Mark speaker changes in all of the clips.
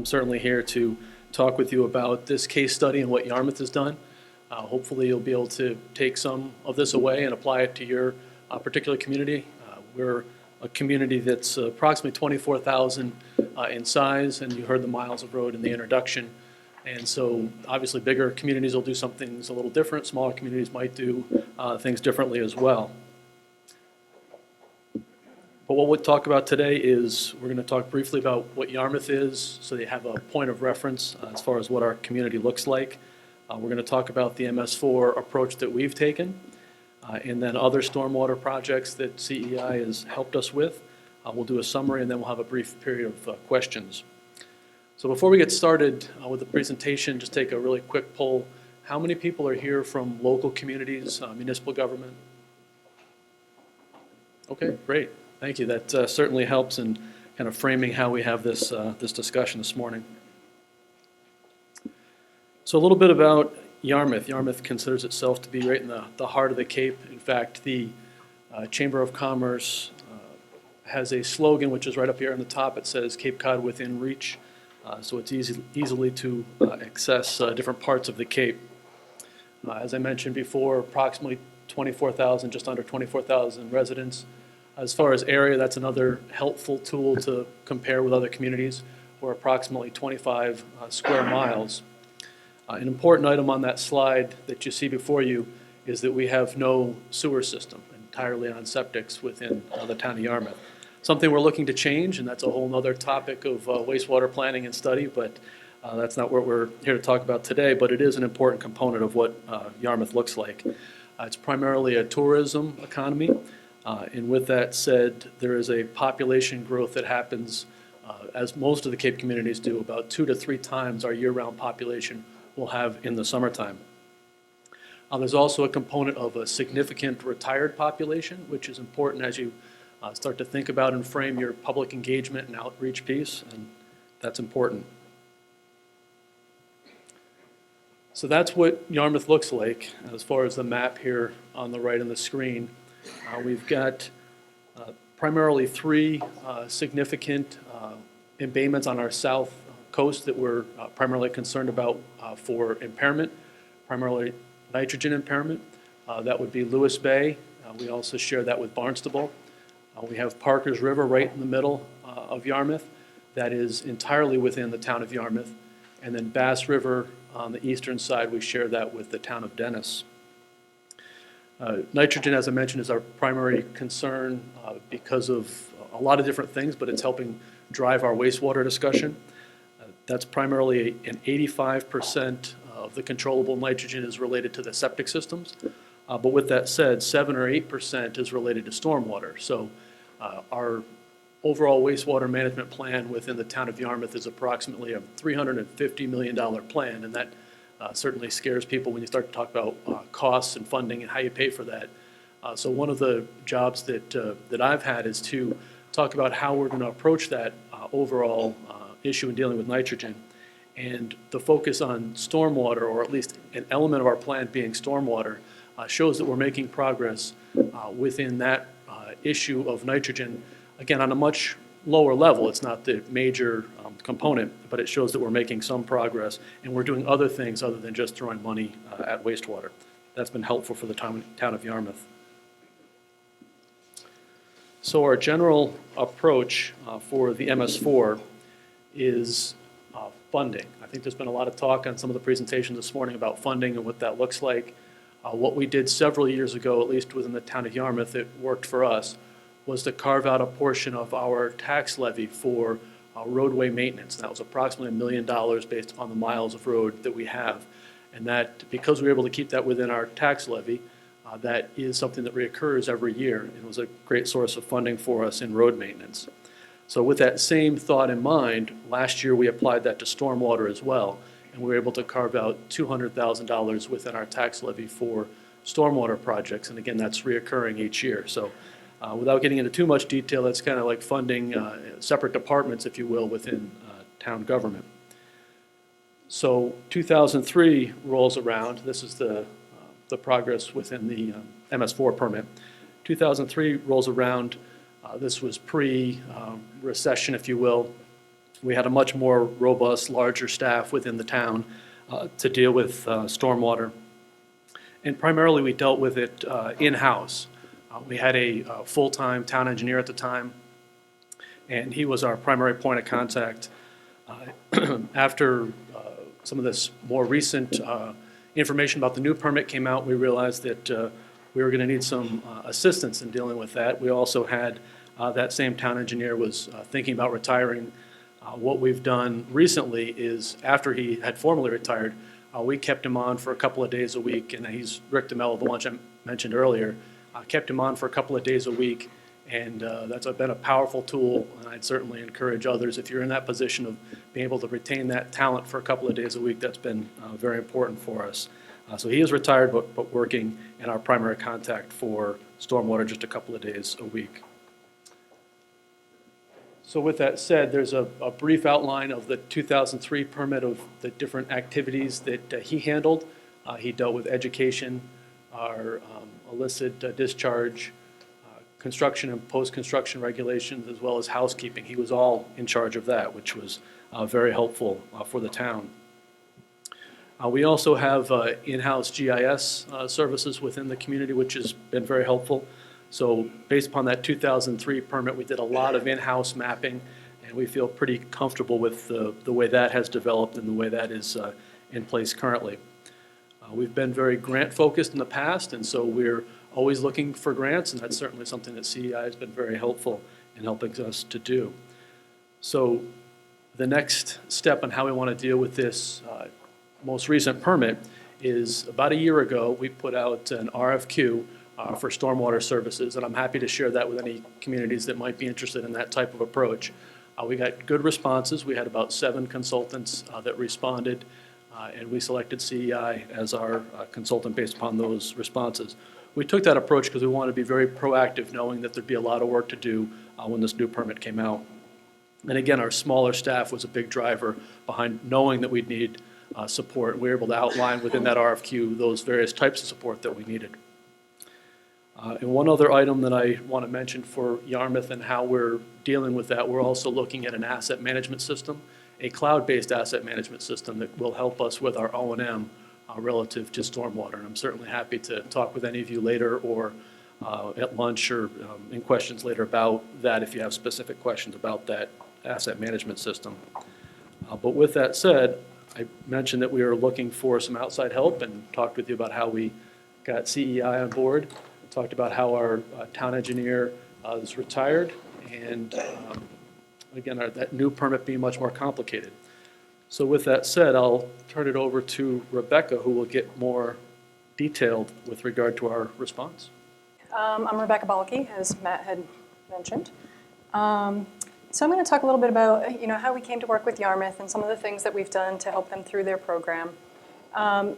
Speaker 1: I'm certainly here to talk with you about this case study and what Yarmouth has done. Hopefully you'll be able to take some of this away and apply it to your particular community. We're a community that's approximately 24,000 in size, and you heard the miles of road in the introduction. And so obviously bigger communities will do some things a little different. Smaller communities might do things differently as well. But what we'll talk about today is we're going to talk briefly about what Yarmouth is so they have a point of reference as far as what our community looks like. We're going to talk about the MS4 approach that we've taken and then other stormwater projects that CEI has helped us with. We'll do a summary and then we'll have a brief period of questions. So before we get started with the presentation, just take a really quick poll. How many people are here from local communities, municipal government? Okay, great. Thank you. That certainly helps in kind of framing how we have this, this discussion this morning. So a little bit about Yarmouth. Yarmouth considers itself to be right in the heart of the Cape. In fact, the Chamber of Commerce has a slogan, which is right up here on the top. It says, Cape Cod within reach. So it's easily to access different parts of the Cape. As I mentioned before, approximately 24,000, just under 24,000 residents. As far as area, that's another helpful tool to compare with other communities. We're approximately 25 square miles. An important item on that slide that you see before you is that we have no sewer system, entirely on septics within the town of Yarmouth. Something we're looking to change, and that's a whole other topic of wastewater planning and study, but that's not what we're here to talk about today, but it is an important component of what Yarmouth looks like. It's primarily a tourism economy, and with that said, there is a population growth that happens, as most of the Cape communities do, about 2 to 3 times our year-round population will have in the summertime. There's also a component of a significant retired population, which is important as you start to think about and frame your public engagement and outreach piece, and that's important. So that's what Yarmouth looks like as far as the map here on the right on the screen. We've got primarily 3 significant embayments on our south coast that we're primarily concerned about for impairment, primarily nitrogen impairment. That would be Lewis Bay. We also share that with Barnstable. We have Parker's River right in the middle of Yarmouth. That is entirely within the town of Yarmouth. And then Bass River on the eastern side, we share that with the town of Dennis. Nitrogen, as I mentioned, is our primary concern because of a lot of different things, but it's helping drive our wastewater discussion. That's primarily an 85% of the controllable nitrogen is related to the septic systems. But with that said, 7 or 8% is related to stormwater. So our overall wastewater management plan within the town of Yarmouth is approximately a $350 million plan, and that certainly scares people when you start to talk about costs and funding and how you pay for that. So one of the jobs that I've had is to talk about how we're going to approach that overall issue in dealing with nitrogen. And the focus on stormwater, or at least an element of our plan being stormwater, shows that we're making progress within that issue of nitrogen, again, on a much lower level. It's not the major component, but it shows that we're making some progress, and we're doing other things other than just throwing money at wastewater. That's been helpful for the town of Yarmouth. So our general approach for the MS4 is funding. I think there's been a lot of talk on some of the presentations this morning about funding and what that looks like. What we did several years ago, at least within the town of Yarmouth, it worked for us, was to carve out a portion of our tax levy for roadway maintenance. That was approximately $1 million based upon the miles of road that we have. And that, because we were able to keep that within our tax levy, that is something that reoccurs every year. It was a great source of funding for us in road maintenance. So with that same thought in mind, last year we applied that to stormwater as well, and we were able to carve out $200,000 within our tax levy for stormwater projects, and again, that's reoccurring each year. So without getting into too much detail, that's kind of like funding separate departments, if you will, within town government. So 2003 rolls around. This is the progress within the MS4 permit. 2003 rolls around. This was pre-recession, if you will. We had a much more robust, larger staff within the town to deal with stormwater. And primarily we dealt with it in-house. We had a full-time town engineer at the time, and he was our primary point of contact. After some of this more recent information about the new permit came out, we realized that we were going to need some assistance in dealing with that. We also had that same town engineer was thinking about retiring. What we've done recently is, after he had formally retired, we kept him on for a couple of days a week, and he's Rick DeMello, the one I mentioned earlier, kept him on for a couple of days a week, and that's been a powerful tool, and I'd certainly encourage others, if you're in that position of being able to retain that talent for a couple of days a week, that's been very important for us. So he is retired, but working in our primary contact for stormwater just a couple of days a week. So with that said, there's a brief outline of the 2003 permit of the different activities that he handled. He dealt with education, our illicit discharge, construction and post-construction regulations, as well as housekeeping. He was all in charge of that, which was very helpful for the town. We also have in-house GIS services within the community, which has been very helpful. So based upon that 2003 permit, we did a lot of in-house mapping, and we feel pretty comfortable with the way that has developed and the way that is in place currently. We've been very grant-focused in the past, and so we're always looking for grants, and that's certainly something that CEI has been very helpful in helping us to do. So the next step on how we want to deal with this most recent permit is, about a year ago, we put out an RFQ for stormwater services, and I'm happy to share that with any communities that might be interested in that type of approach. We got good responses. We had about 7 consultants that responded, and we selected CEI as our consultant based upon those responses. We took that approach because we wanted to be very proactive, knowing that there'd be a lot of work to do when this new permit came out. And again, our smaller staff was a big driver behind knowing that we'd need support. We were able to outline within that RFQ those various types of support that we needed. And one other item that I want to mention for Yarmouth and how we're dealing with that, we're also looking at an asset management system, a cloud-based asset management system that will help us with our O&M relative to stormwater. And I'm certainly happy to talk with any of you later or at lunch or in questions later about that if you have specific questions about that asset management system. But with that said, I mentioned that we are looking for some outside help and talked with you about how we got CEI on board. Talked about how our town engineer is retired, and again, that new permit being much more complicated. So with that said, I'll turn it over to Rebecca, who will get more detailed with regard to our response.
Speaker 2: I'm Rebecca Balke, as Matt had mentioned. So I'm going to talk a little bit about how we came to work with Yarmouth and some of the things that we've done to help them through their program.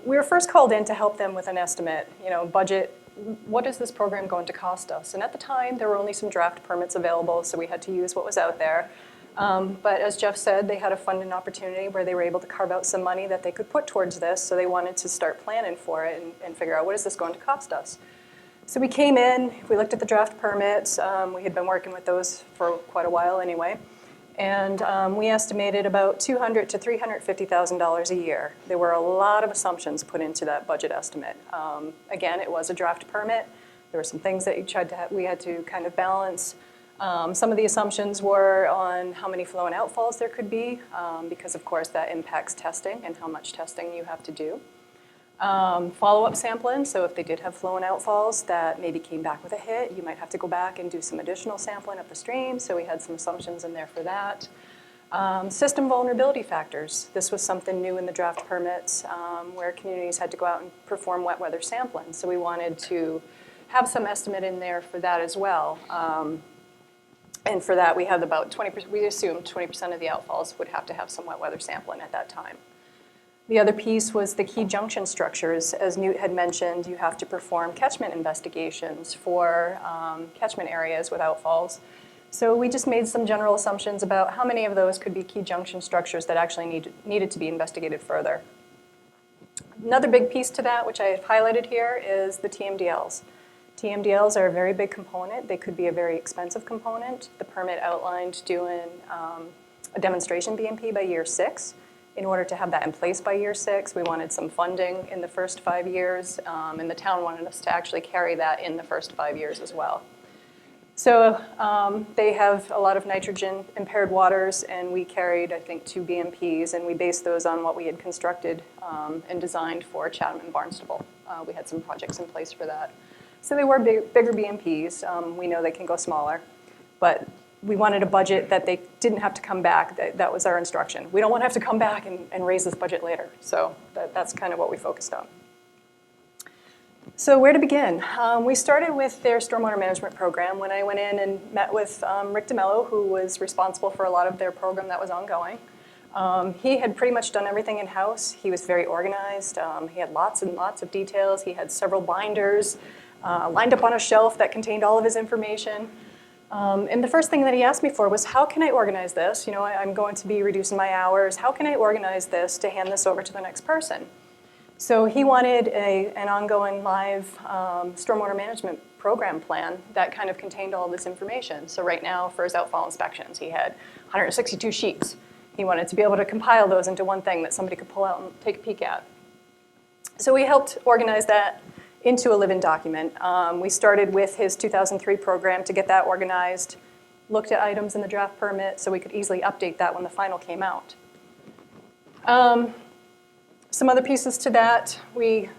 Speaker 2: We were first called in to help them with an estimate, budget. What is this program going to cost us? And at the time, there were only some draft permits available, so we had to use what was out there. But as Jeff said, they had a funding opportunity where they were able to carve out some money that they could put towards this, so they wanted to start planning for it and figure out what is this going to cost us. So we came in, we looked at the draft permits. We had been working with those for quite a while anyway. And we estimated about $200,000 to $350,000 a year. There were a lot of assumptions put into that budget estimate. Again, it was a draft permit. There were some things that we had to kind of balance. Some of the assumptions were on how many flow and outfalls there could be, because of course that impacts testing and how much testing you have to do. Follow-up sampling, so if they did have flow and outfalls that maybe came back with a hit, you might have to go back and do some additional sampling up the stream, so we had some assumptions in there for that. System vulnerability factors. This was something new in the draft permits where communities had to go out and perform wet weather sampling, so we wanted to have some estimate in there for that as well. And for that, we had about 20%, we assumed 20% of the outfalls would have to have some wet weather sampling at that time. The other piece was the key junction structures. As Newt had mentioned, you have to perform catchment investigations for catchment areas with outfalls. So we just made some general assumptions about how many of those could be key junction structures that actually needed to be investigated further. Another big piece to that, which I have highlighted here, is the TMDLs. TMDLs are a very big component. They could be a very expensive component. The permit outlined doing a demonstration BMP by year 6. In order to have that in place by year 6, we wanted some funding in the first 5 years, and the town wanted us to actually carry that in the first 5 years as well. So they have a lot of nitrogen impaired waters, and we carried, I think, 2 BMPs, and we based those on what we had constructed and designed for Chatham and Barnstable. We had some projects in place for that. So they were bigger BMPs. We know they can go smaller, but we wanted a budget that they didn't have to come back. That was our instruction. We don't want to have to come back and raise this budget later. So that's kind of what we focused on. So where to begin? We started with their Stormwater Management Program when I went in and met with Rick DeMello, who was responsible for a lot of their program that was ongoing. He had pretty much done everything in-house. He was very organized. He had lots and lots of details. He had several binders lined up on a shelf that contained all of his information. And the first thing that he asked me for was, how can I organize this? You know, I'm going to be reducing my hours. How can I organize this to hand this over to the next person? So he wanted an ongoing live stormwater management program plan that kind of contained all this information. So right now, for his outfall inspections, he had 162 sheets. He wanted to be able to compile those into one thing that somebody could pull out and take a peek at. So we helped organize that into a living document. We started with his 2003 program to get that organized, looked at items in the draft permit so we could easily update that when the final came out. Some other pieces to that, with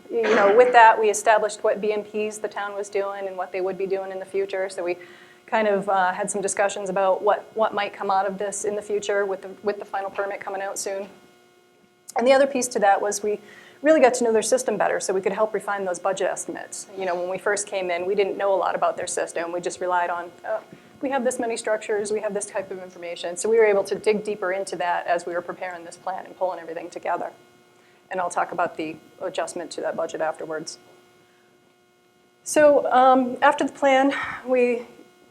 Speaker 2: that we established what BMPs the town was doing and what they would be doing in the future. So we kind of had some discussions about what might come out of this in the future with the final permit coming out soon. And the other piece to that was we really got to know their system better so we could help refine those budget estimates. You know, when we first came in, we didn't know a lot about their system. We just relied on, we have this many structures, we have this type of information. So we were able to dig deeper into that as we were preparing this plan and pulling everything together. And I'll talk about the adjustment to that budget afterwards. So after the plan, we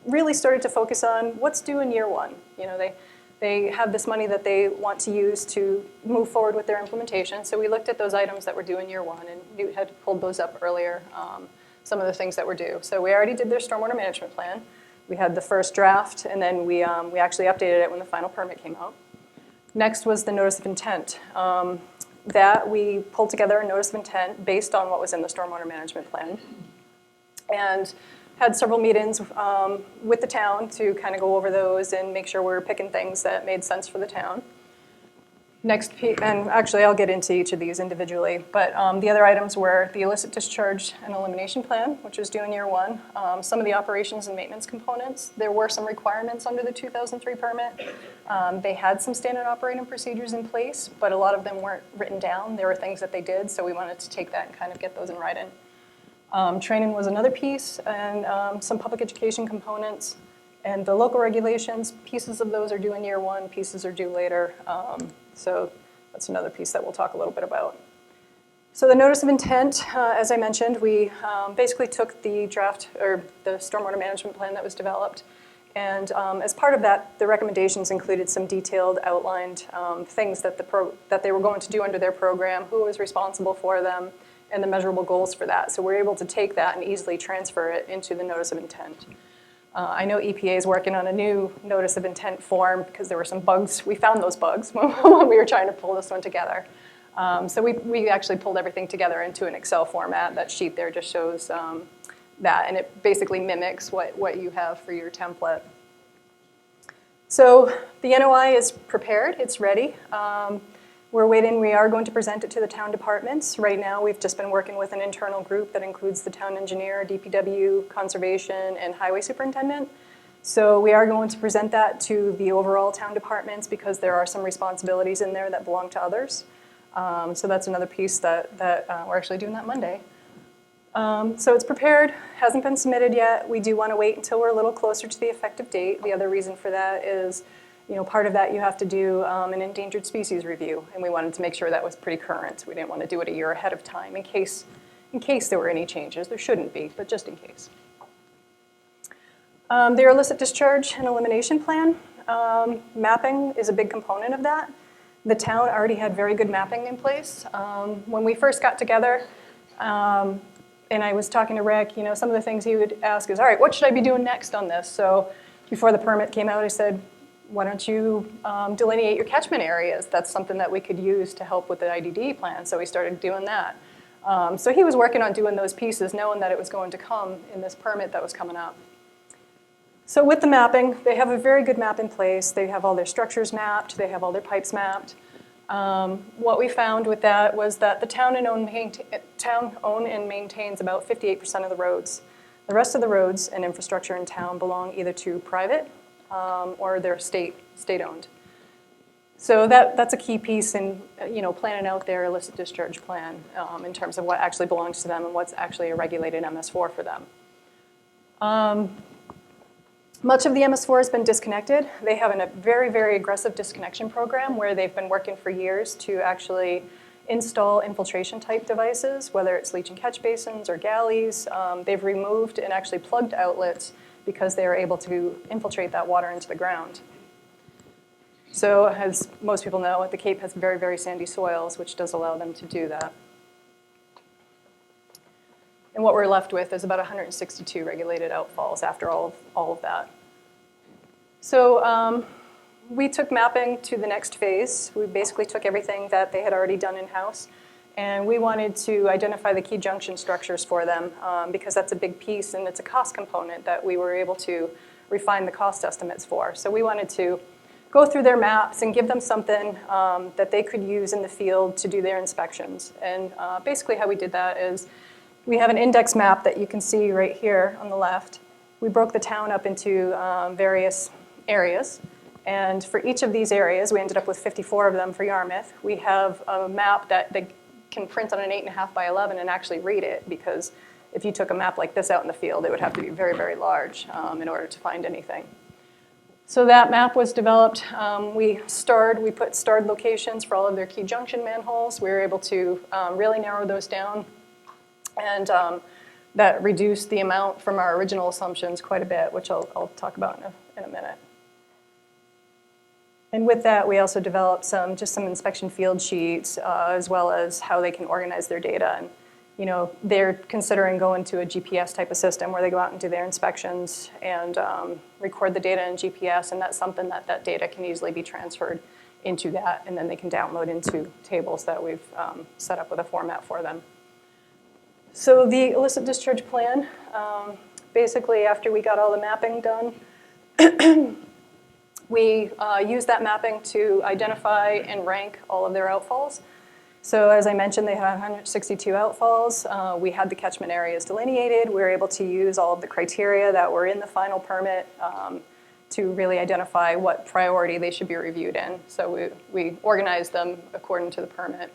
Speaker 2: really started to focus on what's due in year 1. You know, they have this money that they want to use to move forward with their implementation. So we looked at those items that were due in year 1, and we had pulled those up earlier, some of the things that were due. So we already did their stormwater management plan. We had the first draft, and then we actually updated it when the final permit came out. Next was the notice of intent. That we pulled together a notice of intent based on what was in the stormwater management plan, and had several meetings with the town to kind of go over those and make sure we were picking things that made sense for the town. Next, and actually I'll get into each of these individually, but the other items were the illicit discharge and elimination plan, which was due in year 1. Some of the operations and maintenance components, there were some requirements under the 2003 permit. They had some standard operating procedures in place, but a lot of them weren't written down. There were things that they did, so we wanted to take that and kind of get those in writing. Training was another piece, and some public education components. And the local regulations, pieces of those are due in year 1, pieces are due later. So that's another piece that we'll talk a little bit about. So the notice of intent, as I mentioned, we basically took the draft, or the stormwater management plan that was developed. And as part of that, the recommendations included some detailed outlined things that they were going to do under their program, who was responsible for them, and the measurable goals for that. So we're able to take that and easily transfer it into the notice of intent. I know EPA is working on a new notice of intent form because there were some bugs. We found those bugs when we were trying to pull this one together. So we actually pulled everything together into an Excel format. That sheet there just shows that, and it basically mimics what you have for your template. So the NOI is prepared, it's ready. We're waiting, we are going to present it to the town departments. Right now, we've just been working with an internal group that includes the town engineer, DPW, conservation, and highway superintendent. So we are going to present that to the overall town departments because there are some responsibilities in there that belong to others. So that's another piece that we're actually doing that Monday. So it's prepared, hasn't been submitted yet. We do want to wait until we're a little closer to the effective date. The other reason for that is, you know, part of that you have to do an endangered species review, and we wanted to make sure that was pretty current. We didn't want to do it a year ahead of time in case there were any changes. There shouldn't be, but just in case. Their illicit discharge and elimination plan. Mapping is a big component of that. The town already had very good mapping in place. When we first got together, and I was talking to Rick, you know, some of the things he would ask is, all right, what should I be doing next on this? So before the permit came out, I said, why don't you delineate your catchment areas? That's something that we could use to help with the IDDE plan. So we started doing that. So he was working on doing those pieces, knowing that it was going to come in this permit that was coming up. So with the mapping, they have a very good map in place. They have all their structures mapped. They have all their pipes mapped. What we found with that was that the town own and maintains about 58% of the roads. The rest of the roads and infrastructure in town belong either to private or they're state-owned. So that's a key piece in planning out their illicit discharge plan in terms of what actually belongs to them and what's actually a regulated MS4 for them. Much of the MS4 has been disconnected. They have a very, very aggressive disconnection program where they've been working for years to actually install infiltration type devices, whether it's leach and catch basins or galleys. They've removed and actually plugged outlets because they are able to infiltrate that water into the ground. So as most people know, the Cape has very, very sandy soils, which does allow them to do that. And what we're left with is about 162 regulated outfalls after all of that. So we took mapping to the next phase. We basically took everything that they had already done in-house, and we wanted to identify the key junction structures for them because that's a big piece and it's a cost component that we were able to refine the cost estimates for. So we wanted to go through their maps and give them something that they could use in the field to do their inspections. And basically how we did that is we have an index map that you can see right here on the left. We broke the town up into various areas. And for each of these areas, we ended up with 54 of them for Yarmouth. We have a map that they can print on an 8.5 by 11 and actually read it, because if you took a map like this out in the field, it would have to be very, very large in order to find anything. So that map was developed. We put starred locations for all of their key junction manholes. We were able to really narrow those down. And that reduced the amount from our original assumptions quite a bit, which I'll talk about in a minute. And with that, we also developed just some inspection field sheets, as well as how they can organize their data. And they're considering going to a GPS type of system where they go out and do their inspections and record the data in GPS, and that's something that data can easily be transferred into that, and then they can download into tables that we've set up with a format for them. So the illicit discharge plan, basically after we got all the mapping done, we used that mapping to identify and rank all of their outfalls. So as I mentioned, they had 162 outfalls. We had the catchment areas delineated. We were able to use all of the criteria that were in the final permit to really identify what priority they should be reviewed in. So we organized them according to the permit.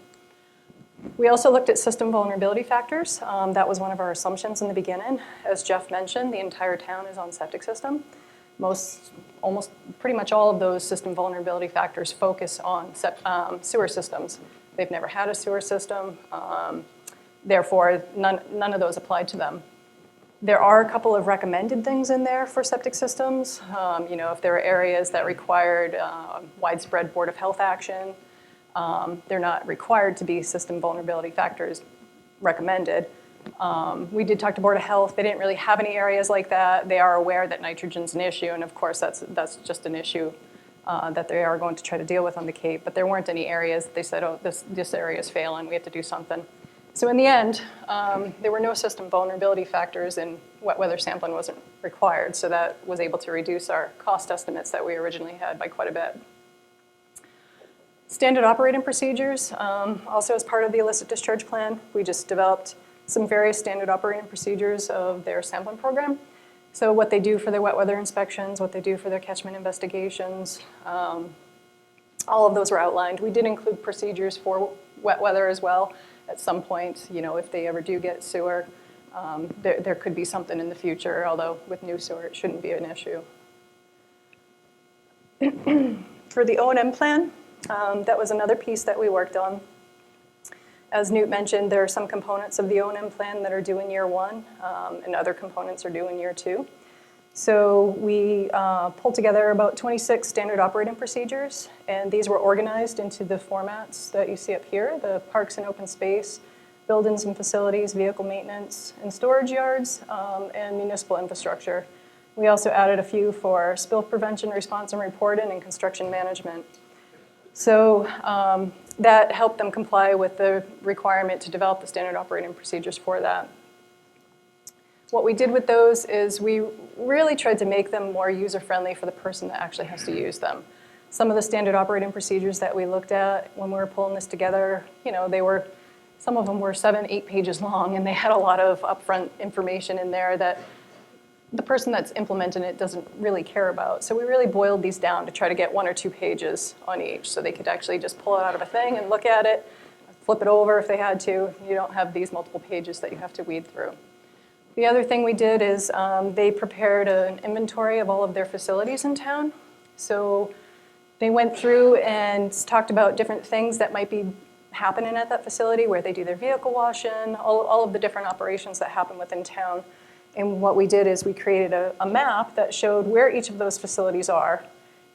Speaker 2: We also looked at system vulnerability factors. That was one of our assumptions in the beginning. As Jeff mentioned, the entire town is on septic system. Almost pretty much all of those system vulnerability factors focus on sewer systems. They've never had a sewer system, therefore none of those applied to them. There are a couple of recommended things in there for septic systems. If there are areas that required widespread Board of Health action, they're not required to be system vulnerability factors recommended. We did talk to Board of Health. They didn't really have any areas like that. They are aware that nitrogen's an issue, and of course that's just an issue that they are going to try to deal with on the Cape. But there weren't any areas that they said, oh, this area is failing, we have to do something. So in the end, there were no system vulnerability factors, and wet weather sampling wasn't required. So that was able to reduce our cost estimates that we originally had by quite a bit. Standard operating procedures, also as part of the illicit discharge plan, we just developed some various standard operating procedures of their sampling program. So what they do for their wet weather inspections, what they do for their catchment investigations, all of those were outlined. We did include procedures for wet weather as well. At some point, if they ever do get sewer, there could be something in the future, although with new sewer, it shouldn't be an issue. For the O&M plan, that was another piece that we worked on. As Newt mentioned, there are some components of the O&M plan that are due in year 1, and other components are due in year 2. So we pulled together about 26 standard operating procedures, and these were organized into the formats that you see up here: the parks and open space, buildings and facilities, vehicle maintenance and storage yards, and municipal infrastructure. We also added a few for spill prevention, response and reporting, and construction management. So that helped them comply with the requirement to develop the standard operating procedures for that. What we did with those is we really tried to make them more user-friendly for the person that actually has to use them. Some of the standard operating procedures that we looked at when we were pulling this together, you know, some of them were 7, 8 pages long, and they had a lot of upfront information in there that the person that's implementing it doesn't really care about. So we really boiled these down to try to get 1 or 2 pages on each, so they could actually just pull it out of a thing and look at it, flip it over if they had to. You don't have these multiple pages that you have to weed through. The other thing we did is they prepared an inventory of all of their facilities in town. So they went through and talked about different things that might be happening at that facility, where they do their vehicle washing, all of the different operations that happen within town. And what we did is we created a map that showed where each of those facilities are.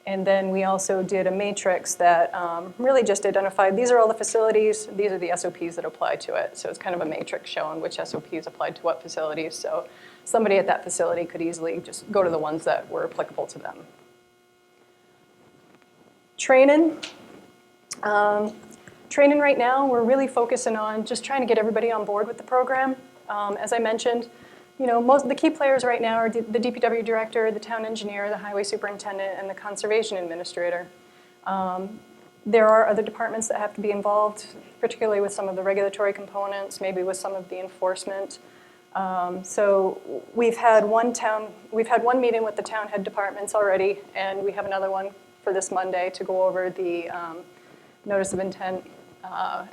Speaker 2: And then we also did a matrix that really just identified, these are all the facilities, these are the SOPs that apply to it. So it's kind of a matrix showing which SOPs applied to what facilities. So somebody at that facility could easily just go to the ones that were applicable to them. Training. Training right now, we're really focusing on just trying to get everybody on board with the program. As I mentioned, you know, most of the key players right now are the DPW director, the town engineer, the highway superintendent, and the conservation administrator. There are other departments that have to be involved, particularly with some of the regulatory components, maybe with some of the enforcement. So we've had one meeting with the town head departments already, and we have another one for this Monday to go over the notice of intent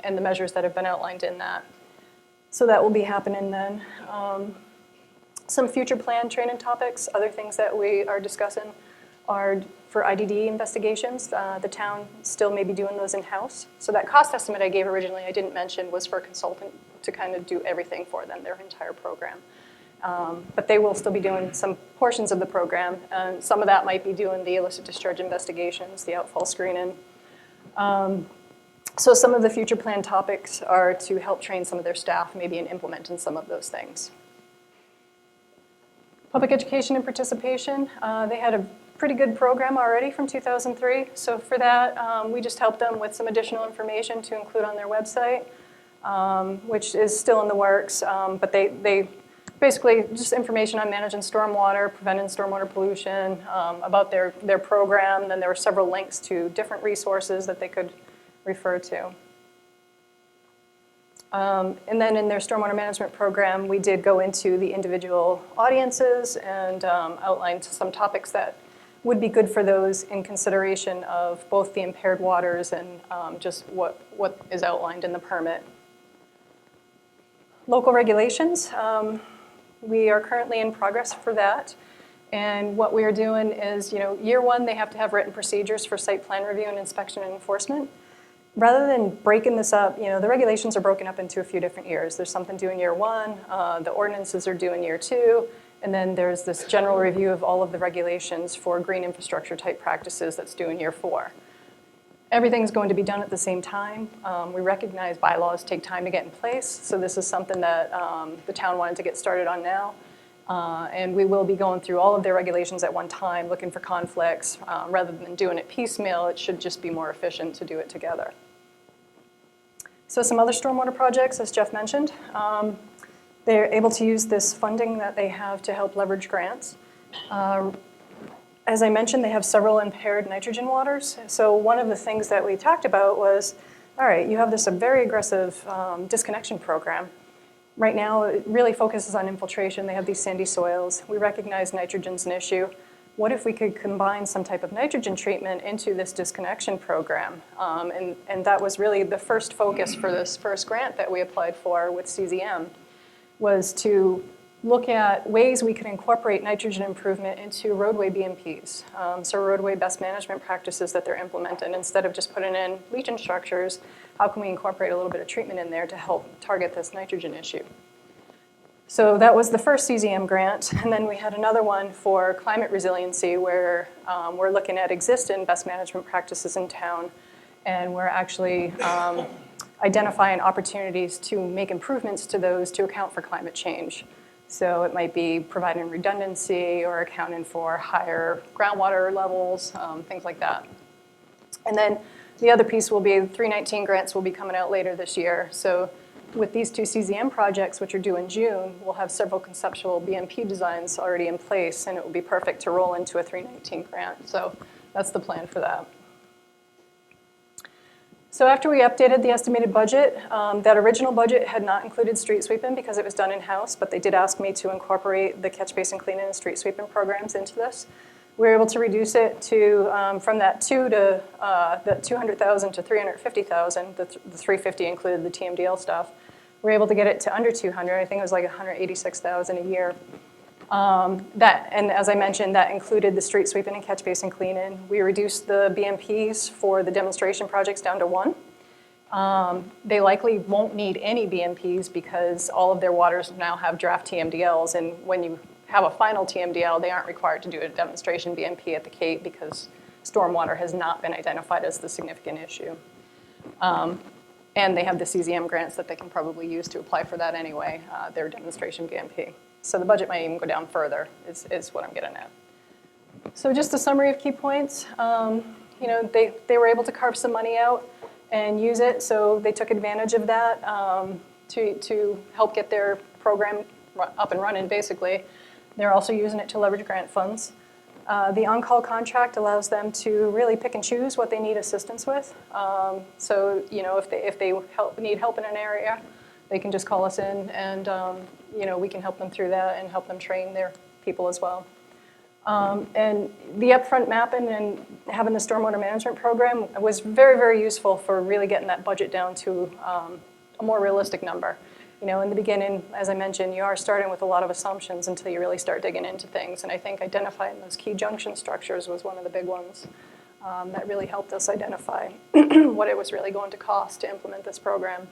Speaker 2: and the measures that have been outlined in that. So that will be happening then. Some future plan training topics, other things that we are discussing are for IDDE investigations. The town still may be doing those in-house. So that cost estimate I gave originally, I didn't mention, was for a consultant to kind of do everything for them, their entire program. But they will still be doing some portions of the program, and some of that might be doing the illicit discharge investigations, the outfall screening. So some of the future plan topics are to help train some of their staff, maybe in implementing some of those things. Public education and participation, they had a pretty good program already from 2003. So for that, we just helped them with some additional information to include on their website, which is still in the works. But they basically just information on managing stormwater, preventing stormwater pollution, about their program. Then there were several links to different resources that they could refer to. And then in their stormwater management program, we did go into the individual audiences and outlined some topics that would be good for those in consideration of both the impaired waters and just what is outlined in the permit. Local regulations, we are currently in progress for that. And what we are doing is, you know, year one, they have to have written procedures for site plan review and inspection and enforcement. Rather than breaking this up, you know, the regulations are broken up into a few different years. There's something due in year one, the ordinances are due in year two, and then there's this general review of all of the regulations for green infrastructure type practices that's due in year 4. Everything's going to be done at the same time. We recognize bylaws take time to get in place, so this is something that the town wanted to get started on now. And we will be going through all of their regulations at one time, looking for conflicts. Rather than doing it piecemeal, it should just be more efficient to do it together. So some other stormwater projects, as Jeff mentioned, they're able to use this funding that they have to help leverage grants. As I mentioned, they have several impaired nitrogen waters. So one of the things that we talked about was, all right, you have this very aggressive disconnection program. Right now, it really focuses on infiltration. They have these sandy soils. We recognize nitrogen's an issue. What if we could combine some type of nitrogen treatment into this disconnection program? And that was really the first focus for this first grant that we applied for with CZM, was to look at ways we could incorporate nitrogen improvement into roadway BMPs. So roadway best management practices that they're implementing. Instead of just putting in leaching structures, how can we incorporate a little bit of treatment in there to help target this nitrogen issue? So that was the first CZM grant. And then we had another one for climate resiliency, where we're looking at existing best management practices in town. And we're actually identifying opportunities to make improvements to those to account for climate change. So it might be providing redundancy or accounting for higher groundwater levels, things like that. And then the other piece will be 319 grants will be coming out later this year. So with these two CZM projects, which are due in June, we'll have several conceptual BMP designs already in place, and it will be perfect to roll into a 319 grant. So that's the plan for that. So after we updated the estimated budget, that original budget had not included street sweeping because it was done in-house, but they did ask me to incorporate the catch basin cleaning and street sweeping programs into this. We were able to reduce it to, from that 200,000 to 350,000, the 350 included the TMDL stuff. We were able to get it to under 200, I think it was like 186,000 a year. And as I mentioned, that included the street sweeping and catch basin cleaning. We reduced the BMPs for the demonstration projects down to 1. They likely won't need any BMPs because all of their waters now have draft TMDLs, and when you have a final TMDL, they aren't required to do a demonstration BMP at the Cape because stormwater has not been identified as the significant issue. And they have the CZM grants that they can probably use to apply for that anyway, their demonstration BMP. So the budget might even go down further, is what I'm getting at. So just a summary of key points. You know, they were able to carve some money out and use it, so they took advantage of that to help get their program up and running, basically. They're also using it to leverage grant funds. The on-call contract allows them to really pick and choose what they need assistance with. So, you know, if they need help in an area, they can just call us in and, you know, we can help them through that and help them train their people as well. And the upfront mapping and having the Stormwater Management Program was very, very useful for really getting that budget down to a more realistic number. You know, in the beginning, as I mentioned, you are starting with a lot of assumptions until you really start digging into things. And I think identifying those key junction structures was one of the big ones that really helped us identify what it was really going to cost to implement this program.